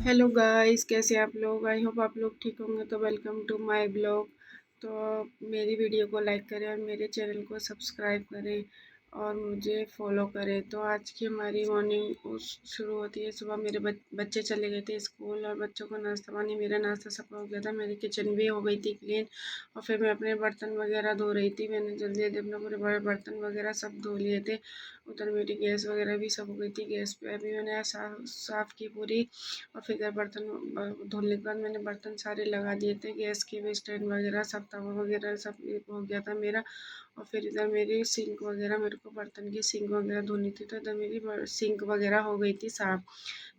Hello guys, कैसे आप लोग। आई होप आप लोग ठीक होंगे। तो वेलकम टू माय ब्लॉग। तो मेरी वीडियो को लाइक करें और मेरे चैनल को सब्सक्राइब करें और मुझे फॉलो करें। तो आज की हमारी मॉर्निंग शुरू होती है। सुबह मेरे बच्चे चले गए थे स्कूल और बच्चों को नाश्ता पानी, मेरा नाश्ता सब हो गया था। मेरी किचन भी हो गई थी क्लीन और फिर मैं अपने बर्तन वगैरह धो रही थी। मैंने जल्दी जल्दी अपना पूरे बर्तन वगैरह सब धो लिए थे। उधर मेरी गैस वगैरह भी सब हो गई थी। गैस पे अभी मैंने साफ़ की पूरी। और फिर इधर बर्तन धुलने के बाद मैंने बर्तन सारे लगा दिए थे। गैस के भी स्टैंड वगैरह सब, तवा वगैरह सब हो गया था मेरा। और फिर इधर मेरी सिंक वगैरह, मेरे को बर्तन की सिंक वगैरह धोनी थी, तो इधर मेरी सिंक वगैरह हो गई थी साफ़।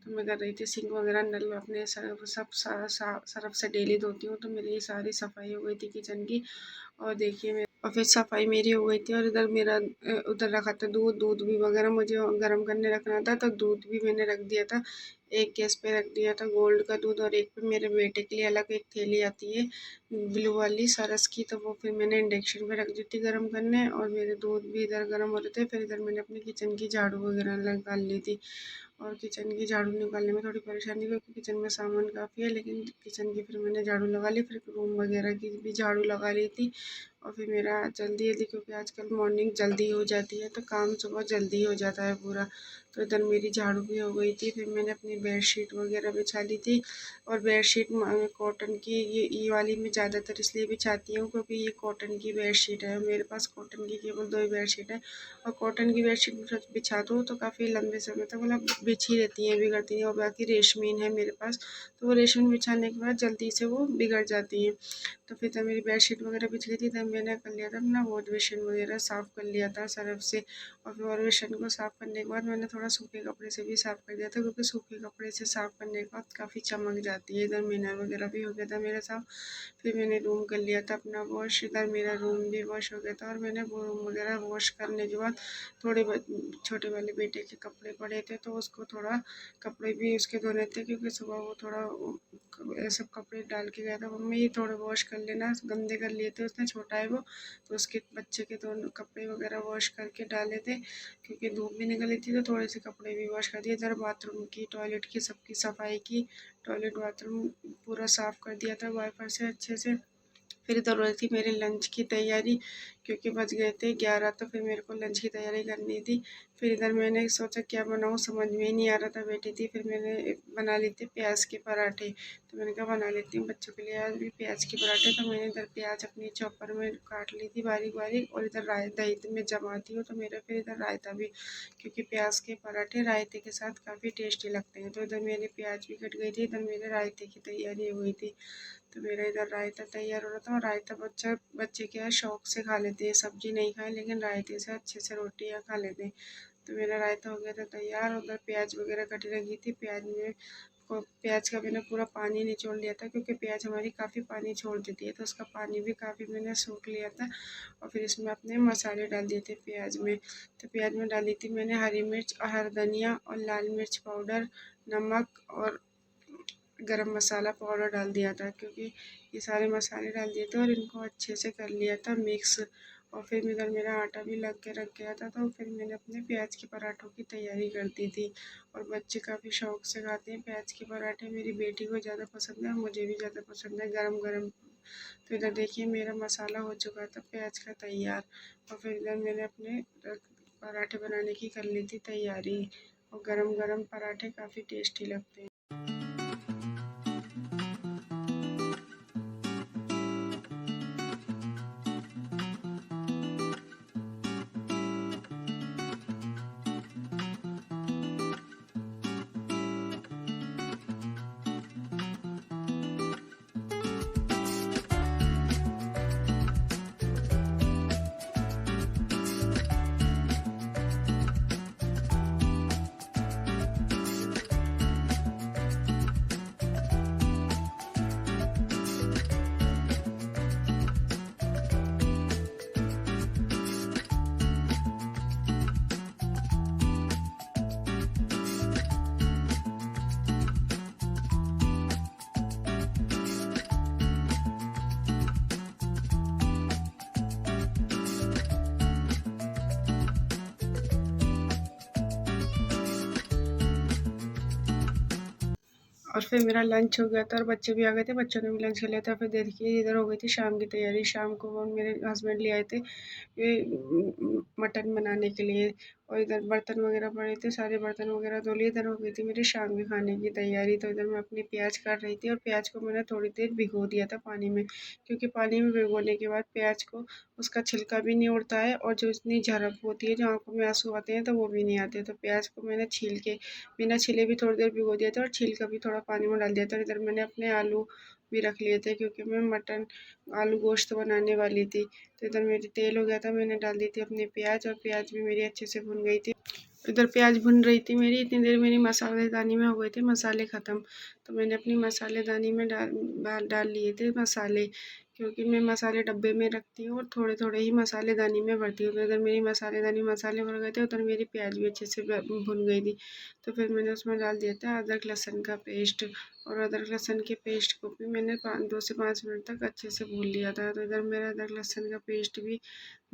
तो मैं कर रही थी सिंक वगैरह, नल अपने सर्फ से डेली धोती हूँ। तो मेरी ये सारी सफाई हो गई थी किचन की। और देखिए और फिर सफाई मेरी हो गई थी। और इधर मेरा उधर रखा था दूध भी वगैरह मुझे गर्म करने रखना था, तो दूध भी मैंने रख दिया था। एक गैस पे रख दिया था गोल्ड का दूध, और एक पे मेरे बेटे के लिए अलग एक थैली आती है ब्लू वाली सरस की, तो वो फिर मैंने इंडक्शन पे रख दी थी गर्म करने। और मेरे दूध भी इधर गर्म हो रहे थे। फिर इधर मैंने अपनी किचन की झाड़ू वगैरह निकाल ली थी। और किचन की झाड़ू निकालने में थोड़ी परेशानी हुई क्योंकि किचन में सामान काफ़ी है, लेकिन किचन की फिर मैंने झाड़ू लगा ली। फिर रूम वगैरह की भी झाड़ू लगा ली थी। और फिर मेरा जल्दी जल्दी, क्योंकि आजकल मॉर्निंग जल्दी हो जाती है तो काम सुबह जल्दी हो जाता है पूरा। तो इधर मेरी झाड़ू भी हो गई थी। फिर मैंने अपनी बेडशीट वगैरह बिछा ली थी। और बेडशीट कॉटन की, ये वाली मैं ज़्यादातर इसलिए बिछाती हूँ क्योंकि ये कॉटन की बेडशीट है। मेरे पास कॉटन की केवल 2 ही बेडशीट है। और कॉटन की बेडशीट बिछा दो तो काफ़ी लंबे समय तक मतलब बिछी रहती हैं, बिगड़ती हैं। और बाकी रेशमीन है मेरे पास, तो वो रेशमीन बिछाने के बाद जल्दी से वो बिगड़ जाती हैं। तो फिर तब मेरी बेडशीट वगैरह बिछ गई थी, तब मैंने कर लिया था अपना वॉश बेसिन वगैरह साफ़ कर लिया था सर्फ से। और फिर वॉश बेसिन को साफ़ करने के बाद मैंने थोड़ा सूखे कपड़े से भी साफ़ कर दिया था, क्योंकि सूखे कपड़े से साफ़ करने के बाद काफ़ी चमक जाती है। इधर मीना वगैरह भी हो गया था मेरा साफ़। फिर मैंने रूम कर लिया था अपना वॉश। इधर मेरा रूम भी वॉश हो गया था। और मैंने वो रूम वगैरह वॉश करने के बाद थोड़े छोटे वाले बेटे के कपड़े पड़े थे, तो उसको थोड़ा कपड़े भी उसके धोने थे, क्योंकि सुबह वो थोड़ा सब कपड़े डाल के गया था। मम्मी ये थोड़े वॉश कर लेना, गंदे कर लिए थे उसने, छोटा है वो। तो उसके बच्चे के दोनों कपड़े वगैरह वॉश करके डाले थे, क्योंकि धूप भी निकली थी, तो थोड़े से कपड़े भी वॉश कर दिए। इधर बाथरूम की, टॉयलेट की सबकी सफाई की। टॉयलेट बाथरूम पूरा साफ़ कर दिया था वाइपर से अच्छे से। फिर इधर हो रही थी मेरे लंच की तैयारी, क्योंकि बज गए थे 11, तो फिर मेरे को लंच की तैयारी करनी थी। फिर इधर मैंने सोचा क्या बनाऊँ, समझ में ही नहीं आ रहा था, बैठी थी। फिर मैंने बना ली थी प्याज के पराठे। तो मैंने कहा बना लेती हूँ बच्चों के लिए आज भी प्याज के पराठे। तो मैंने इधर प्याज अपनी चॉपर में काट ली थी बारीक बारीक, और इधर दही में जमाती हूँ, तो मेरा फिर इधर रायता भी, क्योंकि प्याज के पराठे रायते के साथ काफ़ी टेस्टी लगते हैं। तो इधर मेरी प्याज भी कट गई थी, इधर मेरे रायते की तैयारी हो गई थी। तो मेरा इधर रायता तैयार हो रहा था। और रायता बच्चे क्या है शौक से खा लेते हैं, सब्जी नहीं खाए लेकिन रायते से अच्छे से रोटियाँ खा लेते हैं। तो मेरा रायता हो गया था तैयार। उधर प्याज वगैरह कटी रखी थी। प्याज का मैंने पूरा पानी निचोड़ लिया था, क्योंकि प्याज हमारी काफ़ी पानी छोड़ देती है, तो उसका पानी भी काफ़ी मैंने सूख लिया था। और फिर इसमें अपने मसाले डाल दिए थे प्याज में। तो प्याज में डाली थी मैंने हरी मिर्च, हरा धनिया और लाल मिर्च पाउडर, नमक और गरम मसाला पाउडर डाल दिया था, क्योंकि ये सारे मसाले डाल दिए थे। और इनको अच्छे से कर लिया था मिक्स। और फिर इधर मेरा आटा भी लग के रख गया था, तो फिर मैंने अपने प्याज के पराठों की तैयारी कर दी थी। और बच्चे काफ़ी शौक से खाते हैं प्याज के पराठे। मेरी बेटी को ज़्यादा पसंद है और मुझे भी ज़्यादा पसंद है गरम गरम। तो इधर देखिए मेरा मसाला हो चुका था प्याज का तैयार। और फिर इधर मैंने अपने पराठे बनाने की कर ली थी तैयारी। और गरम गरम पराठे काफ़ी टेस्टी लगते हैं। और फिर मेरा लंच हो गया था और बच्चे भी आ गए थे, बच्चों ने भी लंच कर लिया था। फिर देखिए इधर हो गई थी शाम की तैयारी। शाम को वो मेरे हस्बैंड ले आए थे ये मटन बनाने के लिए, और इधर बर्तन वगैरह पड़े थे, सारे बर्तन वगैरह धो लिए। इधर हो गई थी मेरी शाम के खाने की तैयारी। तो इधर मैं अपनी प्याज काट रही थी, और प्याज को मैंने थोड़ी देर भिगो दिया था पानी में, क्योंकि पानी में भिगोने के बाद प्याज को उसका छिलका भी नहीं उड़ता है, और जो इतनी झड़प होती है, जो आंखों में आंसू आते हैं, तो वो भी नहीं आते। तो प्याज को मैंने छील के बिना छिले भी थोड़ी देर भिगो दिया था, और छील का भी थोड़ा पानी में डाल दिया था। और इधर मैंने अपने आलू भी रख लिए थे, क्योंकि मैं मटन आलू गोश्त बनाने वाली थी। तो इधर मेरी तेल हो गया था, मैंने डाल दी थी अपनी प्याज, और प्याज भी मेरी अच्छे से भुन गई थी। इधर प्याज भुन रही थी मेरी, इतनी देर मेरी मसालेदानी में हो गए थे मसाले ख़त्म। तो मैंने अपनी मसालेदानी में डाल लिए थे मसाले, क्योंकि मैं मसाले डब्बे में रखती हूँ और थोड़े थोड़े ही मसालेदानी में भरती हूँ। तो इधर मेरी मसालेदानी मसाले भर गए थे, उधर मेरी प्याज भी अच्छे से भुन गई थी। तो फिर मैंने उसमें डाल दिया था अदरक लहसुन का पेस्ट, और अदरक लहसुन के पेस्ट को भी मैंने 2 से 5 मिनट तक अच्छे से भून लिया था। तो इधर मेरा अदरक लहसुन का पेस्ट भी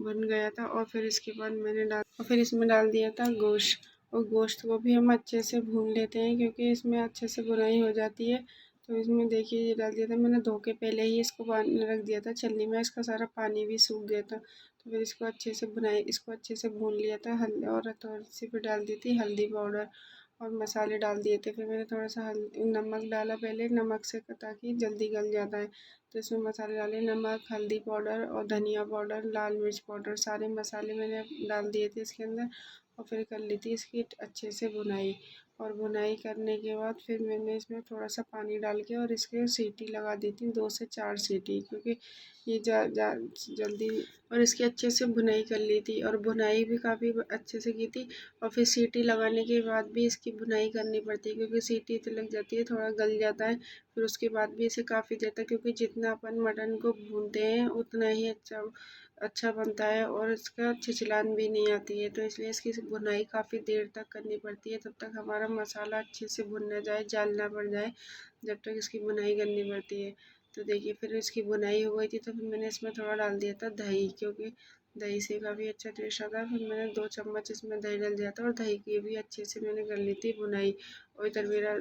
बन गया था, और फिर इसके बाद फिर इसमें डाल दिया था गोश्त, और गोश्त को भी हम अच्छे से भून लेते हैं, क्योंकि इसमें अच्छे से भुनाई हो जाती है। तो इसमें देखिए ये डाल दिया था मैंने धो के, पहले ही इसको पानी रख दिया था छलनी में, इसका सारा पानी भी सूख गया था। तो फिर इसको अच्छे से भून लिया था। हल्दी और थोड़ी सी फिर डाल दी थी हल्दी पाउडर, और मसाले डाल दिए थे। फिर मैंने थोड़ा सा नमक डाला पहले, नमक से ताकि जल्दी गल जाता है। तो इसमें मसाले डाले, नमक, हल्दी पाउडर और धनिया पाउडर, लाल मिर्च पाउडर, सारे मसाले मैंने डाल दिए थे इसके अंदर। और फिर कर ली थी इसकी अच्छे से भुनाई। और भुनाई करने के बाद फिर मैंने इसमें थोड़ा सा पानी डाल के और इसके सीटी लगा दी थी, 2 से 4 सीटी, क्योंकि ये जल्दी। और इसकी अच्छे से भुनाई कर ली थी, और भुनाई भी काफ़ी अच्छे से की थी। और फिर सीटी लगाने के बाद भी इसकी भुनाई करनी पड़ती है, क्योंकि सीटी तो लग जाती है, थोड़ा गल जाता है। फिर उसके बाद भी इसे काफ़ी देर तक, क्योंकि जितना अपन मटन को भूनते हैं उतना ही अच्छा बनता है, और इसका छिछलान भी नहीं आती है। तो इसलिए इसकी भुनाई काफ़ी देर तक करनी पड़ती है, तब तक हमारा मसाला अच्छे से भुन ना जाए, जाल ना पड़ जाए, जब तक इसकी भुनाई करनी पड़ती है। तो देखिए फिर इसकी भुनाई हो गई थी, तो फिर मैंने इसमें थोड़ा डाल दिया था दही, क्योंकि दही से काफ़ी अच्छा टेस्ट आता है। फिर मैंने 2 चम्मच इसमें दही डाल दिया था, और दही की भी अच्छे से मैंने कर ली थी भुनाई। और इधर मेरा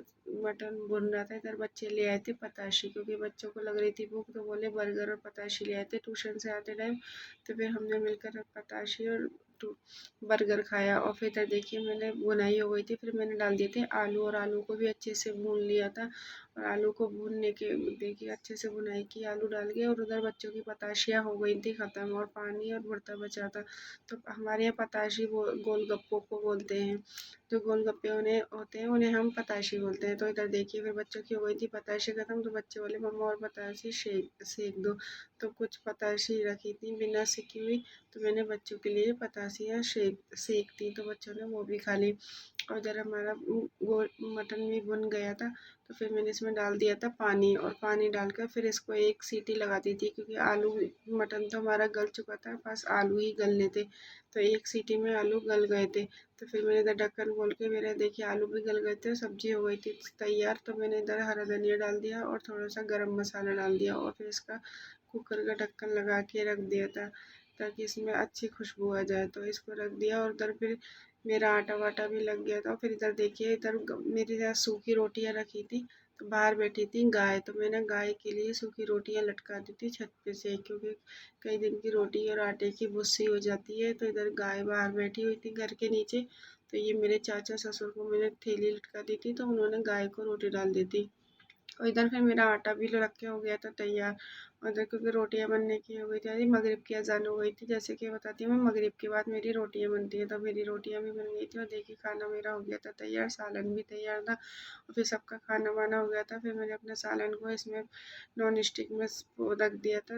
मटन भुन रहा था, इधर बच्चे ले आए थे पताशे, क्योंकि बच्चों को लग रही थी भूख, तो बोले बर्गर और पताशे ले आए थे ट्यूशन से आते टाइम। तो फिर हमने मिलकर पताशे और बर्गर खाया। और फिर इधर देखिए मैंने भुनाई हो गई थी, फिर मैंने डाल दिए थे आलू, और आलू को भी अच्छे से भून लिया था। और आलू को भूनने के देखिए अच्छे से भुनाई की, आलू डाल के, और उधर बच्चों की पताशियाँ हो गई थी ख़त्म, और पानी और भरता बचा था। तो हमारे यहाँ पताशी गोलगप्पों को बोलते हैं, जो गोलगप्पे उन्हें होते हैं उन्हें हम पताशी बोलते हैं। तो इधर देखिए फिर बच्चों की हो गई थी पताशी ख़त्म, तो बच्चे बोले मम्मा और पताशी सेक दो। तो कुछ पताशी रखी थी बिना सेकी हुई, तो मैंने बच्चों के लिए पतासियाँ सेक दी, तो बच्चों ने वो भी खा ली। और इधर हमारा वो मटन भी भुन गया था। तो फिर मैंने इसमें डाल दिया था पानी, और पानी डालकर फिर इसको 1 सीटी लगा दी थी, क्योंकि आलू मटन तो हमारा गल चुका था, बस आलू ही गलने थे। तो 1 सीटी में आलू गल गए थे। तो फिर मैंने इधर ढक्कन खोल के, मेरे देखिए आलू भी गल गए थे, सब्जी हो गई थी तैयार। तो मैंने इधर हरा धनिया डाल दिया, और थोड़ा सा गरम मसाला डाल दिया, और फिर इसका कुकर का ढक्कन लगा के रख दिया था, ताकि इसमें अच्छी खुशबू आ जाए। तो इसको रख दिया, और उधर फिर मेरा आटा वाटा भी लग गया था। फिर इधर देखिए इधर मेरी यहाँ सूखी रोटियाँ रखी थी, तो बाहर बैठी थी गाय, तो मैंने गाय के लिए सूखी रोटियाँ लटका दी थी छत पे से, क्योंकि कई दिन की रोटी और आटे की भुस्सी हो जाती है। तो इधर गाय बाहर बैठी हुई थी घर के नीचे। तो ये मेरे चाचा ससुर को मैंने थैली लटका दी थी, तो उन्होंने गाय को रोटी डाल दी थी। और इधर फिर मेरा आटा भी रख के हो गया था तैयार। और इधर क्योंकि रोटियां बनने की हो गई थी, अरे मगरिब की अजान हो गई थी, जैसे कि बताती हूँ मैं, मगरिब के बाद मेरी रोटियां बनती है। तो मेरी रोटियां भी बन गई थी, और देखिए खाना मेरा हो गया था तैयार, सालन भी तैयार था, और फिर सबका खाना वाना हो गया था। फिर मैंने अपने सालन को इसमें नॉन स्टिक में रख दिया था।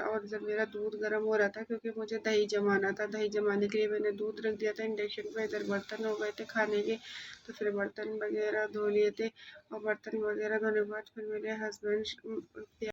और जब मेरा दूध गर्म हो रहा था, क्योंकि मुझे दही जमाना था, दही जमाने के लिए मैंने दूध रख दिया था इंडक्शन पर। इधर बर्तन हो गए थे खाने के, तो फिर बर्तन वगैरह धो लिए थे। और बर्तन वगैरह धोने के बाद फिर मेरे हस्बैंड